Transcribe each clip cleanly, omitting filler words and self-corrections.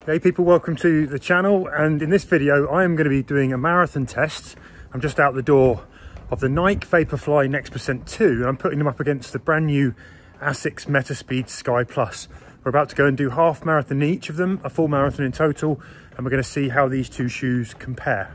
Hey people, welcome to the channel, and in this video I am going to be doing a marathon test. I'm just out the door of the Nike Vaporfly Next % 2 and I'm putting them up against the brand new ASICS Metaspeed Sky Plus. We're about to go and do half marathon each of them, a full marathon in total, and we're going to see how these two shoes compare.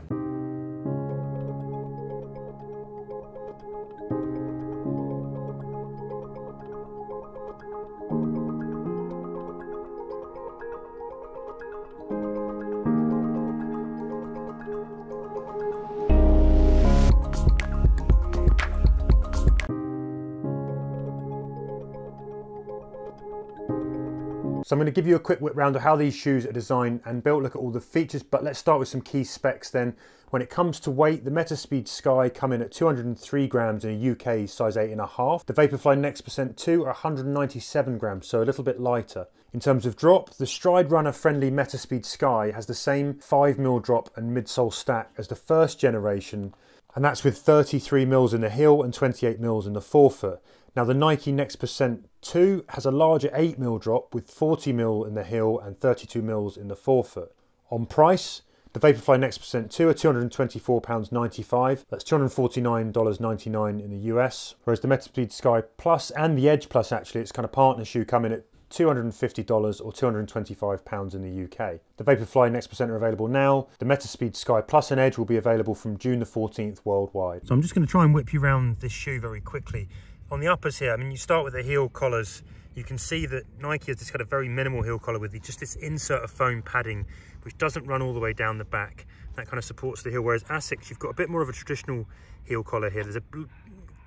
So I'm going to give you a quick whip round of how these shoes are designed and built, look at all the features, but let's start with some key specs then. When it comes to weight, the Metaspeed Sky come in at 203 grams in a UK size 8.5. The Vaporfly Next % 2 are 197 grams, so a little bit lighter. In terms of drop, the Stride Runner friendly Metaspeed Sky has the same 5mm drop and midsole stack as the first generation, and that's with 33mm in the heel and 28mm in the forefoot. Now the Nike Next % 2 has a larger 8mm drop with 40mm in the heel and 32mm in the forefoot. On price, the Vaporfly Next % 2 are £224.95, that's $249.99 in the US, whereas the Metaspeed Sky Plus and the Edge Plus, actually, it's kind of partner shoe, come in at $250 or £225 in the UK. The Vaporfly Next % are available now. The Metaspeed Sky Plus and Edge will be available from June the 14th worldwide. So I'm just going to try and whip you around this shoe very quickly. On the uppers here, I mean, you start with the heel collars. You can see that Nike has this kind of very minimal heel collar with just this insert of foam padding, which doesn't run all the way down the back. That kind of supports the heel, whereas ASICS, you've got a bit more of a traditional heel collar here. There's a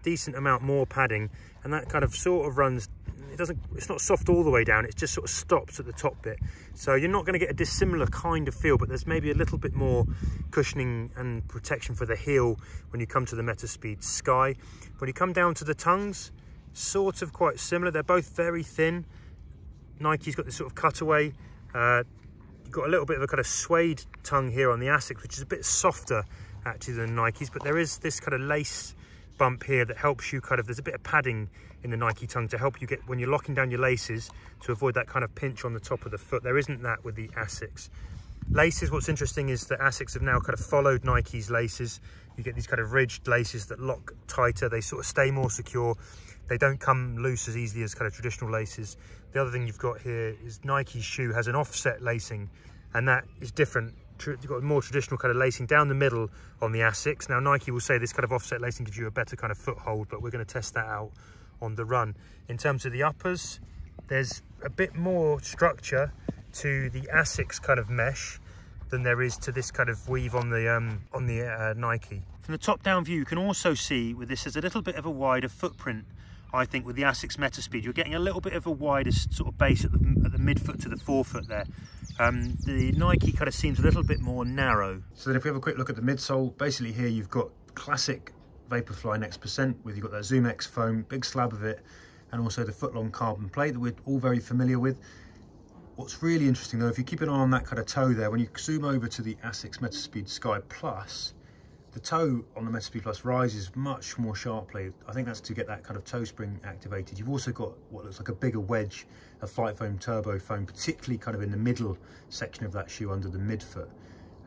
decent amount more padding, and that kind of sort of runs, it's not soft all the way down, it just sort of stops at the top bit. So you're not going to get a dissimilar kind of feel, but there's maybe a little bit more cushioning and protection for the heel when you come to the Metaspeed Sky. When you come down to the tongues, sort of quite similar. They're both very thin. Nike's got this sort of cutaway. You've got a little bit of a kind of suede tongue here on the ASICS, which is a bit softer actually than Nike's, but there is this kind of lace bump here that helps you kind of, there's a bit of padding in the Nike tongue to help you get, when you're locking down your laces, to avoid that kind of pinch on the top of the foot. There isn't that with the ASICS. Laces, what's interesting is that ASICS have now kind of followed Nike's laces. You get these kind of ridged laces that lock tighter, they sort of stay more secure. They don't come loose as easily as kind of traditional laces. The other thing you've got here is Nike's shoe has an offset lacing, and that is different. You've got more traditional kind of lacing down the middle on the ASICS. Now Nike will say this kind of offset lacing gives you a better kind of foothold, but we're going to test that out on the run. In terms of the uppers, there's a bit more structure to the ASICS kind of mesh than there is to this kind of weave on the Nike. From the top down view, you can also see with this there's a little bit of a wider footprint. I think with the ASICS Metaspeed, you're getting a little bit of a wider sort of base at the midfoot to the forefoot there. The Nike kind of seems a little bit more narrow. So then if we have a quick look at the midsole, basically here you've got classic Vaporfly Next % with, you've got that Zoom X foam, big slab of it, and also the foot-long carbon plate that we're all very familiar with. What's really interesting though, if you keep an eye on that kind of toe there, when you zoom over to the ASICS Metaspeed Sky Plus, the toe on the Metaspeed Plus rises much more sharply. I think that's to get that kind of toe spring activated. You've also got what looks like a bigger wedge of flight foam, turbo foam, particularly kind of in the middle section of that shoe under the midfoot.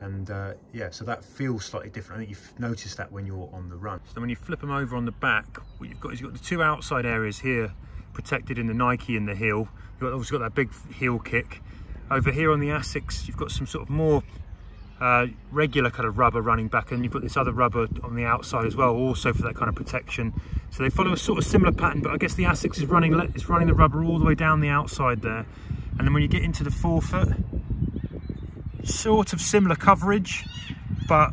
And yeah, so that feels slightly different. I think you've noticed that when you're on the run. So when you flip them over on the back, what you've got is you've got the two outside areas here protected in the Nike in the heel. You've obviously got that big heel kick. Over here on the ASICS, you've got some sort of more regular kind of rubber running back, and you've got this other rubber on the outside as well, also for that kind of protection. So they follow a sort of similar pattern, but I guess the ASICS is running the rubber all the way down the outside there. And then when you get into the forefoot, sort of similar coverage, but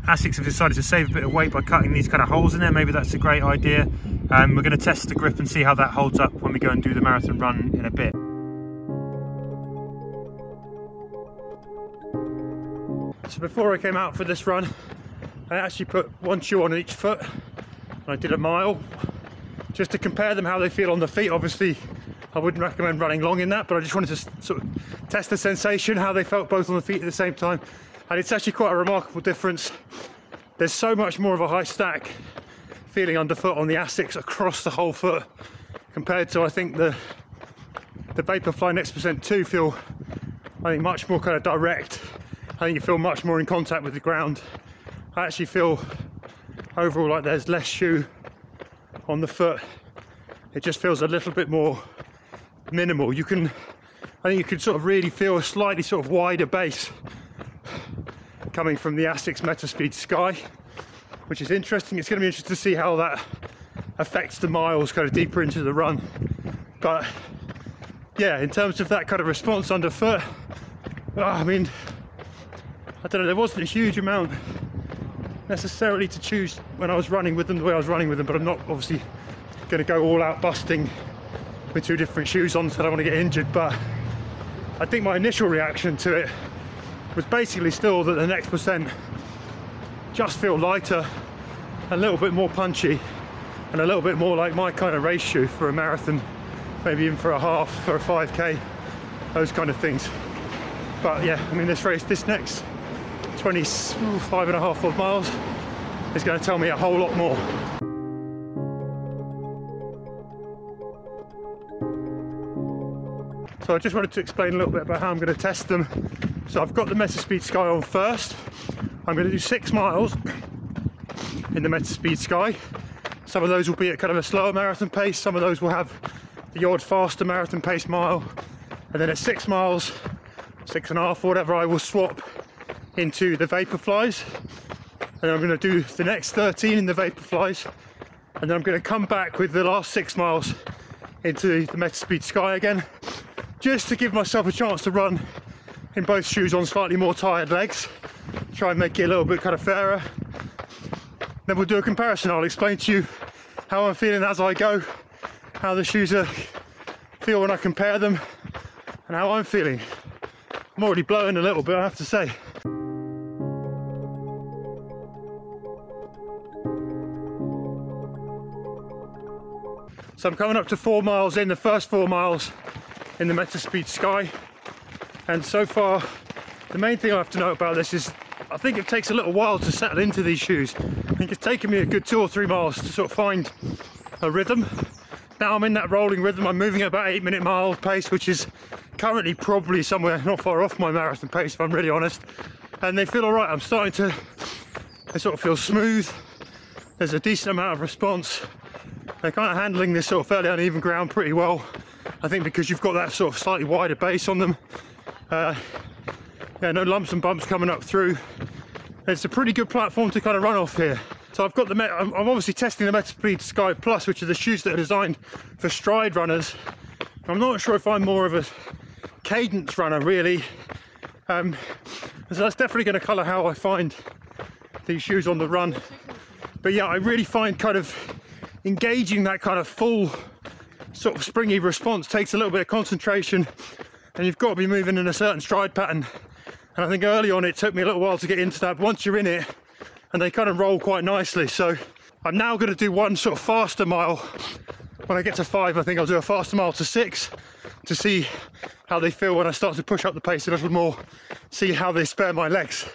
ASICS have decided to save a bit of weight by cutting these kind of holes in there. Maybe that's a great idea. We're going to test the grip and see how that holds up when we go and do the marathon run in a bit. So before I came out for this run, I actually put one shoe on each foot, and I did a mile just to compare them, how they feel on the feet. Obviously I wouldn't recommend running long in that, but I just wanted to sort of test the sensation, how they felt both on the feet at the same time. And it's actually quite a remarkable difference. There's so much more of a high stack feeling underfoot on the ASICS across the whole foot compared to, I think, the Vaporfly Next % 2 feel I think much more kind of direct. I think you feel much more in contact with the ground. I actually feel overall like there's less shoe on the foot. It just feels a little bit more minimal. I think you can sort of really feel a slightly sort of wider base coming from the ASICS Metaspeed Sky, which is interesting. It's going to be interesting to see how that affects the miles kind of deeper into the run. But yeah, in terms of that kind of response underfoot, I mean, I don't know, there wasn't a huge amount necessarily to choose when I was running with them the way I was running with them, but I'm not obviously going to go all out busting with two different shoes on, so I don't want to get injured. But I think my initial reaction to it was basically still that the Next percent just feel lighter, a little bit more punchy, and a little bit more like my kind of race shoe for a marathon, maybe even for a half, for a 5k, those kind of things. But yeah, I mean, this next 25.5 odd miles is going to tell me a whole lot more. So I just wanted to explain a little bit about how I'm going to test them. So I've got the Metaspeed Sky on first. I'm going to do 6 miles in the Metaspeed Sky. Some of those will be at kind of a slower marathon pace, some of those will have the odd faster marathon pace mile, and then at 6 miles, 6.5 or whatever, I will swap into the Vaporflies, and I'm going to do the next 13 in the Vaporflies, and then I'm going to come back with the last 6 miles into the Metaspeed Sky again, just to give myself a chance to run in both shoes on slightly more tired legs, try and make it a little bit kind of fairer. Then we'll do a comparison. I'll explain to you how I'm feeling as I go, how the shoes feel when I compare them, and how I'm feeling. I'm already blowing a little bit, I have to say. So I'm coming up to 4 miles in, the first 4 miles in the Metaspeed Sky, and so far the main thing I have to note about this is I think it takes a little while to settle into these shoes. I think it's taken me a good 2 or 3 miles to sort of find a rhythm. Now I'm in that rolling rhythm. I'm moving at about 8-minute mile pace, which is currently probably somewhere not far off my marathon pace, if I'm really honest, and they feel all right. I'm starting to, they sort of feel smooth. There's a decent amount of response. They're kind of handling this sort of fairly uneven ground pretty well, I think, because you've got that sort of slightly wider base on them. Yeah, no lumps and bumps coming up through. It's a pretty good platform to kind of run off here. So I've got I'm obviously testing the Metaspeed Sky Plus, which are the shoes that are designed for stride runners. I'm not sure if I'm more of a cadence runner really. So that's definitely going to colour how I find these shoes on the run. But yeah, I really find kind of engaging that kind of full sort of springy response takes a little bit of concentration, and you've got to be moving in a certain stride pattern. And I think early on it took me a little while to get into that, but once you're in it, and they kind of roll quite nicely. So I'm now going to do one sort of faster mile. When I get to 5, I think I'll do a faster mile to 6 to see how they feel when I start to push up the pace a little more, see how they spare my legs.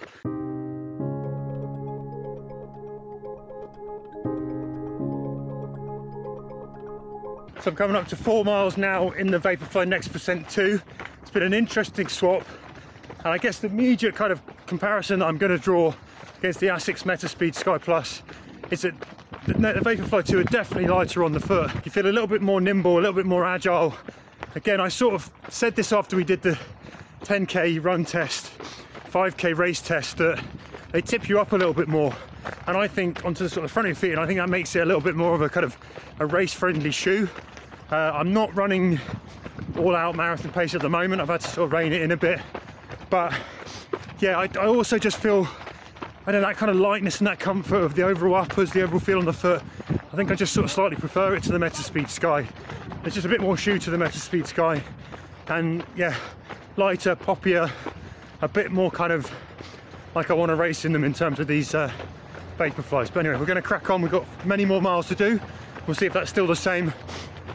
So I'm coming up to 4 miles now in the Vaporfly Next percent 2. It's been an interesting swap, and I guess the immediate kind of comparison that I'm going to draw against the ASICS Metaspeed Sky Plus is that the Vaporfly 2 are definitely lighter on the foot. You feel a little bit more nimble, a little bit more agile. Again, I sort of said this after we did the 10k run test, 5k race test, that they tip you up a little bit more, and I think onto the sort of front of your feet, and I think that makes it a little bit more of a kind of a race friendly shoe. I'm not running all out marathon pace at the moment. I've had to sort of rein it in a bit, but yeah, I also just feel, I don't know, that kind of lightness and that comfort of the overall uppers, the overall feel on the foot. I think I just sort of slightly prefer it to the Metaspeed Sky. There's just a bit more shoe to the Metaspeed Sky, and yeah, lighter, poppier, a bit more kind of like I want to race in them in terms of these Vaporflies. But anyway, we're going to crack on. We've got many more miles to do. We'll see if that's still the same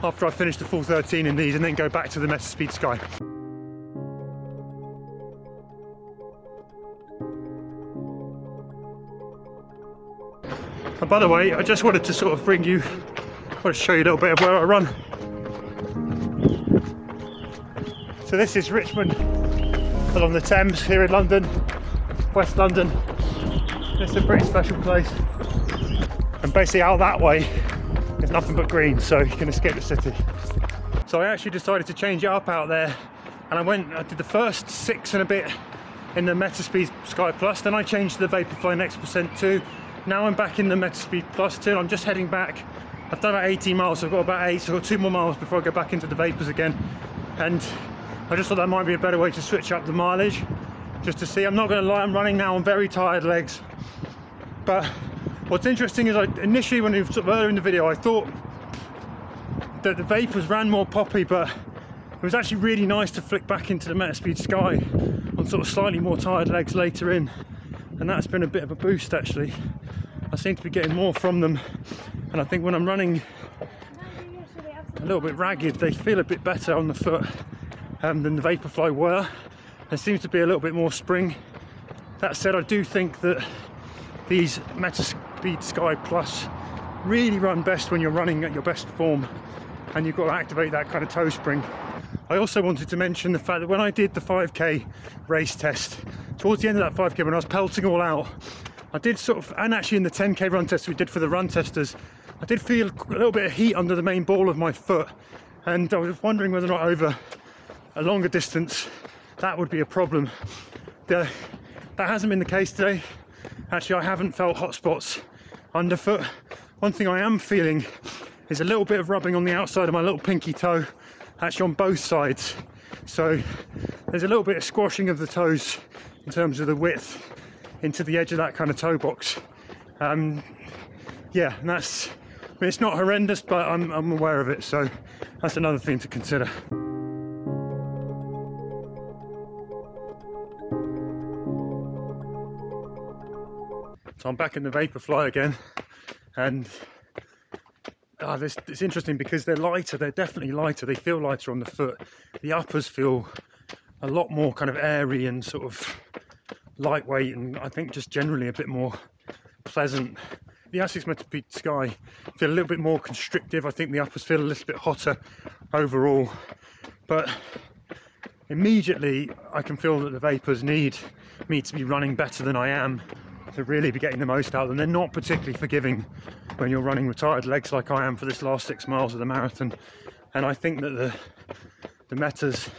after I finish the full 13 in these, and then go back to the Metaspeed Sky. And by the way, I just wanted to sort of show you a little bit of where I run. So this is Richmond along the Thames here in London, West London. It's a pretty special place. And basically out that way, there's nothing but green, so you can escape the city. So I actually decided to change it up out there, and I did the first 6 and a bit in the Metaspeed Sky Plus, then I changed to the Vaporfly Next % 2. Now I'm back in the Metaspeed Plus 2, I'm just heading back. I've done about 18 miles, so I've got about 8, so I've got 2 more miles before I go back into the Vapors again. And I just thought that might be a better way to switch up the mileage, just to see. I'm not going to lie, I'm running now on very tired legs. But what's interesting is initially when we sort of earlier in the video, I thought that the Vapors ran more poppy, but it was actually really nice to flick back into the Metaspeed Sky on sort of slightly more tired legs later in. And that's been a bit of a boost actually. I seem to be getting more from them. And I think when I'm running a little bit ragged, they feel a bit better on the foot than the Vaporfly were. There seems to be a little bit more spring. That said, I do think that these Metaspeed Sky Plus really run best when you're running at your best form and you've got to activate that kind of toe spring. I also wanted to mention the fact that when I did the 5k race test, towards the end of that 5k when I was pelting all out, I did sort of, and actually in the 10k run test we did for the run testers, I did feel a little bit of heat under the main ball of my foot, and I was wondering whether or not over a longer distance that would be a problem. That hasn't been the case today. Actually, I haven't felt hot spots underfoot. One thing I am feeling is a little bit of rubbing on the outside of my little pinky toe, actually on both sides. So there's a little bit of squashing of the toes in terms of the width into the edge of that kind of toe box. Yeah, and that's, I mean, it's not horrendous, but I'm aware of it, so that's another thing to consider. So I'm back in the Vaporfly again, and it's interesting because they're lighter, they're definitely lighter, they feel lighter on the foot. The uppers feel a lot more kind of airy and sort of lightweight, and I think just generally a bit more pleasant. The ASICS Metaspeed Sky feel a little bit more constrictive. I think the uppers feel a little bit hotter overall, but immediately I can feel that the Vapors need me to be running better than I am to really be getting the most out of them. They're not particularly forgiving when you're running with tired legs like I am for this last 6 miles of the marathon, and I think that the Metas,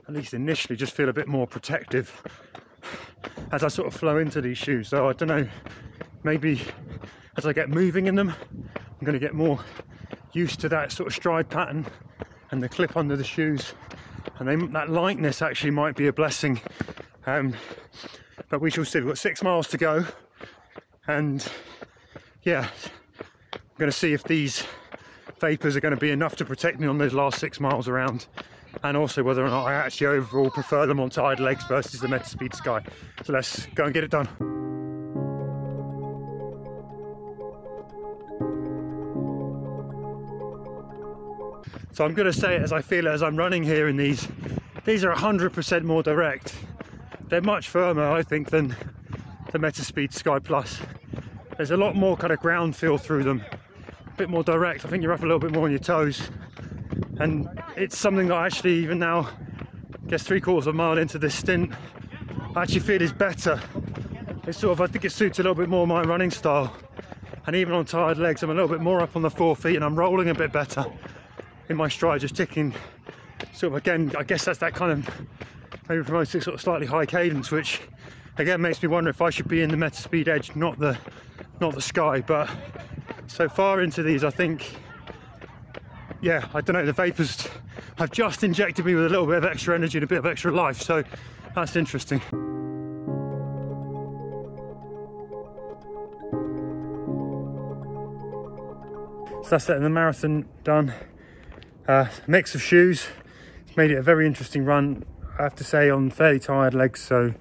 at least initially, just feel a bit more protective as I sort of flow into these shoes. So I don't know, maybe as I get moving in them, I'm going to get more used to that sort of stride pattern and the clip under the shoes, and that lightness actually might be a blessing. But we shall see. We've got 6 miles to go, and yeah, I'm going to see if these Vapors are going to be enough to protect me on those last 6 miles around, and also whether or not I actually overall prefer them on tired legs versus the Metaspeed Sky. So let's go and get it done. So I'm going to say it as I feel it as I'm running here in these. These are 100% more direct. They're much firmer, I think, than the Metaspeed Sky Plus. There's a lot more kind of ground feel through them, a bit more direct. I think you're up a little bit more on your toes, and it's something that I actually, even now, I guess 3/4 of a mile into this stint, I actually feel is better. It's sort of, I think it suits a little bit more my running style, and even on tired legs I'm a little bit more up on the 4 feet, and I'm rolling a bit better in my stride, just ticking sort of, again, I guess that's that kind of maybe promoting sort of slightly high cadence, which again makes me wonder if I should be in the Metaspeed Edge, not the Sky. But so far into these, I think, yeah, I don't know, the Vapors have just injected me with a little bit of extra energy and a bit of extra life, so that's interesting. So that's it, the marathon done. Mix of shoes, it's made it a very interesting run, I have to say, on fairly tired legs. So, you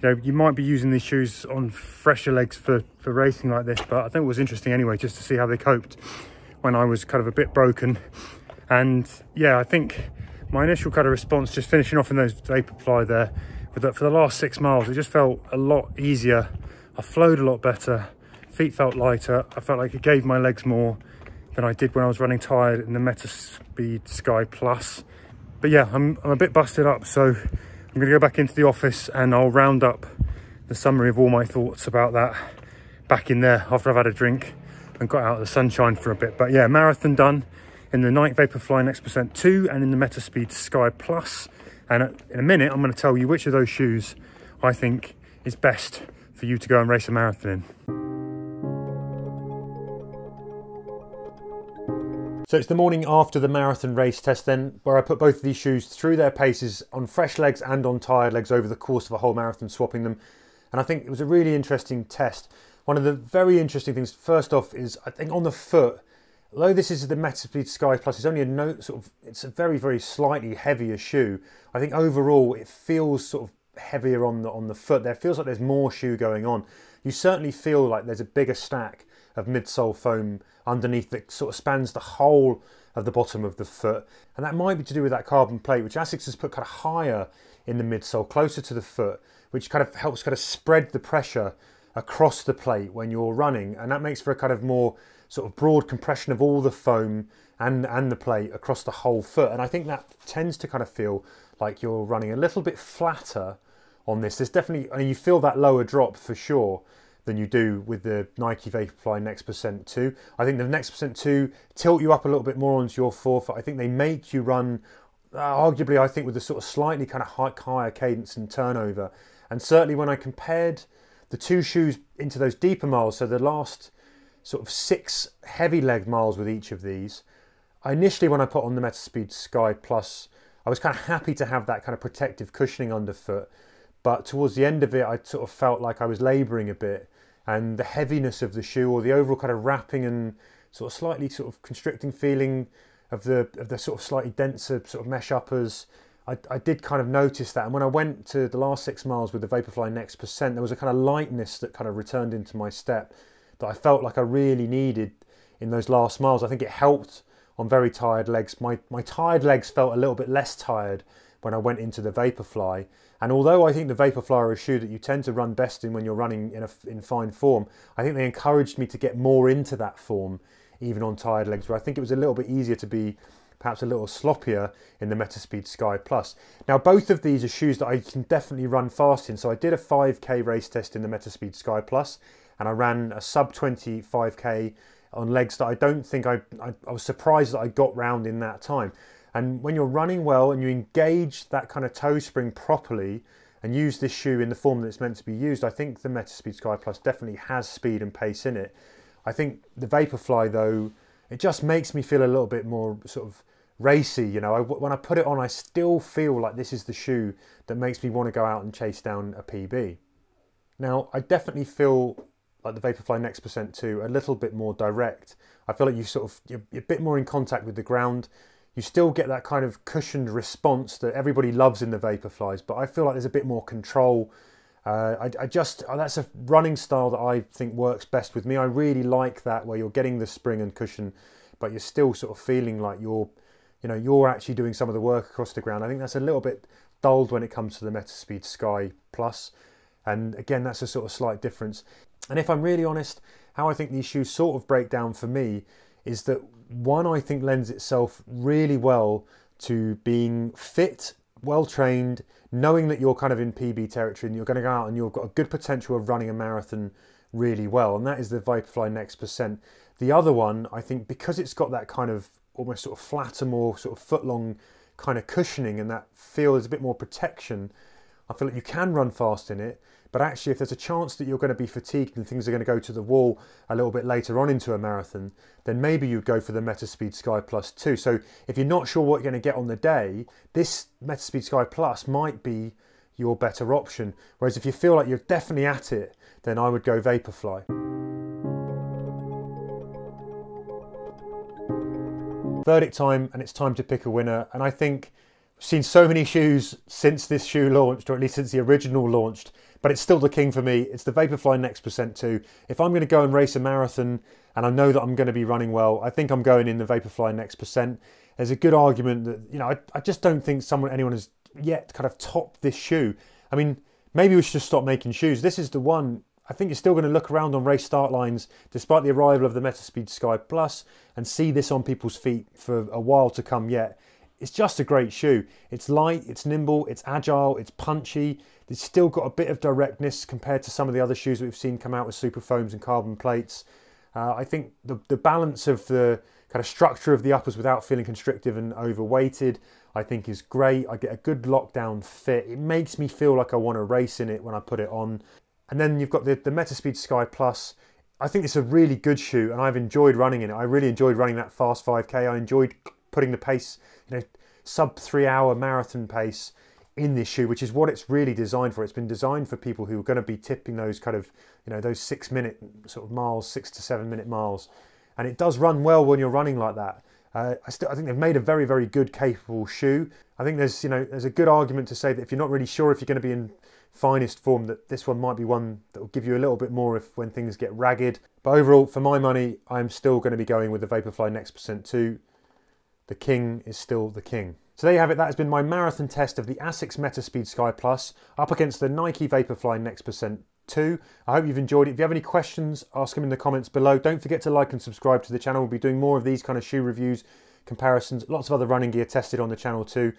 know, you might be using these shoes on fresher legs for racing like this, but I think it was interesting anyway, just to see how they coped when I was kind of a bit broken. And yeah, I think my initial kind of response, just finishing off in those Vaporfly there, for the last 6 miles, it just felt a lot easier. I flowed a lot better, feet felt lighter. I felt like it gave my legs more than I did when I was running tired in the Metaspeed Sky Plus. But yeah, I'm a bit busted up, so I'm going to go back into the office and I'll round up the summary of all my thoughts about that back in there after I've had a drink and got out of the sunshine for a bit. But yeah, marathon done in the Nike Vaporfly Next Percent 2 and in the Metaspeed Sky Plus. And in a minute, I'm going to tell you which of those shoes I think is best for you to go and race a marathon in. So it's the morning after the marathon race test then, where I put both of these shoes through their paces on fresh legs and on tired legs over the course of a whole marathon, swapping them. And I think it was a really interesting test. One of the very interesting things, first off, is I think on the foot, although this is the Metaspeed Sky Plus, it's only it's a very, very slightly heavier shoe. I think overall it feels sort of heavier on the foot. There feels like there's more shoe going on. You certainly feel like there's a bigger stack of midsole foam underneath that sort of spans the whole of the bottom of the foot, and that might be to do with that carbon plate, which ASICS has put kind of higher in the midsole, closer to the foot, which kind of helps kind of spread the pressure across the plate when you're running, and that makes for a kind of more sort of broad compression of all the foam and the plate across the whole foot. And I think that tends to kind of feel like you're running a little bit flatter on this. There's definitely, I mean, you feel that lower drop for sure than you do with the Nike Vaporfly Next Percent 2. I think the Next Percent 2 tilt you up a little bit more onto your forefoot. I think they make you run, arguably, I think with a sort of slightly kind of higher cadence and turnover. And certainly when I compared the two shoes into those deeper miles, so the last sort of 6 heavy leg miles with each of these, I initially, when I put on the Metaspeed Sky Plus, I was kind of happy to have that kind of protective cushioning underfoot. But towards the end of it, I sort of felt like I was labouring a bit, and the heaviness of the shoe, or the overall kind of wrapping and sort of slightly sort of constricting feeling of the sort of slightly denser sort of mesh uppers, I did kind of notice that. And when I went to the last 6 miles with the Vaporfly Next Percent, there was a kind of lightness that kind of returned into my step that I felt like I really needed in those last miles. I think it helped on very tired legs. My tired legs felt a little bit less tired when I went into the Vaporfly. And although I think the Vaporfly are a shoe that you tend to run best in when you're running in fine form, I think they encouraged me to get more into that form, even on tired legs, where I think it was a little bit easier to be perhaps a little sloppier in the Metaspeed Sky Plus. Now, both of these are shoes that I can definitely run fast in. So I did a 5K race test in the Metaspeed Sky Plus, and I ran a sub 20 5K on legs that I don't think I was surprised that I got round in that time. And when you're running well and you engage that kind of toe spring properly and use this shoe in the form that it's meant to be used, I think the Metaspeed Sky Plus definitely has speed and pace in it. I think the Vaporfly, though, it just makes me feel a little bit more sort of racy. You know, when I put it on, I still feel like this is the shoe that makes me want to go out and chase down a PB. Now, I definitely feel like the Vaporfly Next Percent 2 a little bit more direct. I feel like you're a bit more in contact with the ground. You still get that kind of cushioned response that everybody loves in the Vaporflies, but I feel like there's a bit more control. That's a running style that I think works best with me. I really like that, where you're getting the spring and cushion, but you're still sort of feeling like you're actually doing some of the work across the ground. I think that's a little bit dulled when it comes to the Metaspeed Sky Plus. And again, that's a sort of slight difference. And if I'm really honest, how I think these shoes sort of break down for me is that one, I think, lends itself really well to being fit, well trained, knowing that you're kind of in PB territory and you're going to go out and you've got a good potential of running a marathon really well. And that is the Vaporfly Next Percent. The other one, I think, because it's got that kind of almost sort of flatter, more sort of foot-long kind of cushioning, and that feel is a bit more protection, I feel like you can run fast in it. But actually, if there's a chance that you're going to be fatigued and things are going to go to the wall a little bit later on into a marathon, then maybe you'd go for the Metaspeed Sky Plus 2. So if you're not sure what you're going to get on the day, this Metaspeed Sky Plus might be your better option. Whereas if you feel like you're definitely at it, then I would go Vaporfly. Verdict time, and it's time to pick a winner. And I think I've seen so many shoes since this shoe launched, or at least since the original launched, but it's still the king for me. It's the Vaporfly Next Percent 2. If I'm going to go and race a marathon and I know that I'm going to be running well, I think I'm going in the Vaporfly Next Percent. There's a good argument that, you know, I just don't think anyone has yet kind of topped this shoe. I mean, maybe we should just stop making shoes. This is the one. I think you're still going to look around on race start lines, despite the arrival of the Metaspeed Sky Plus, and see this on people's feet for a while to come yet. It's just a great shoe. It's light, it's nimble, it's agile, it's punchy. It's still got a bit of directness compared to some of the other shoes that we've seen come out with super foams and carbon plates. I think the balance of the kind of structure of the uppers without feeling constrictive and overweighted, I think is great. I get a good lockdown fit. It makes me feel like I want to race in it when I put it on. And then you've got the Metaspeed Sky Plus. I think it's a really good shoe and I've enjoyed running in it. I really enjoyed running that fast 5K. I enjoyed putting the pace, sub 3 hour marathon pace in this shoe, which is what it's really designed for. It's been designed for people who are going to be tipping those kind of, those 6 minute sort of miles, 6 to 7 minute miles. And it does run well when you're running like that. I think they've made a very, very good, capable shoe. I think there's a good argument to say that if you're not really sure if you're going to be in finest form, that this one might be one that will give you a little bit more when things get ragged. But overall, for my money, I'm still going to be going with the Vaporfly Next Percent 2. The king is still the king. So there you have it. That has been my marathon test of the ASICS Metaspeed Sky Plus up against the Nike Vaporfly Next Percent 2. I hope you've enjoyed it. If you have any questions, ask them in the comments below. Don't forget to like and subscribe to the channel. We'll be doing more of these kind of shoe reviews, comparisons, lots of other running gear tested on the channel too.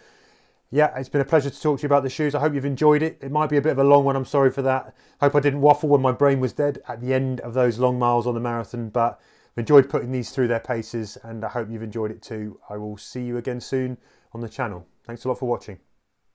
Yeah, it's been a pleasure to talk to you about the shoes. I hope you've enjoyed it. It might be a bit of a long one. I'm sorry for that. Hope I didn't waffle when my brain was dead at the end of those long miles on the marathon, but I've enjoyed putting these through their paces and I hope you've enjoyed it too. I will see you again soon on the channel. Thanks a lot for watching.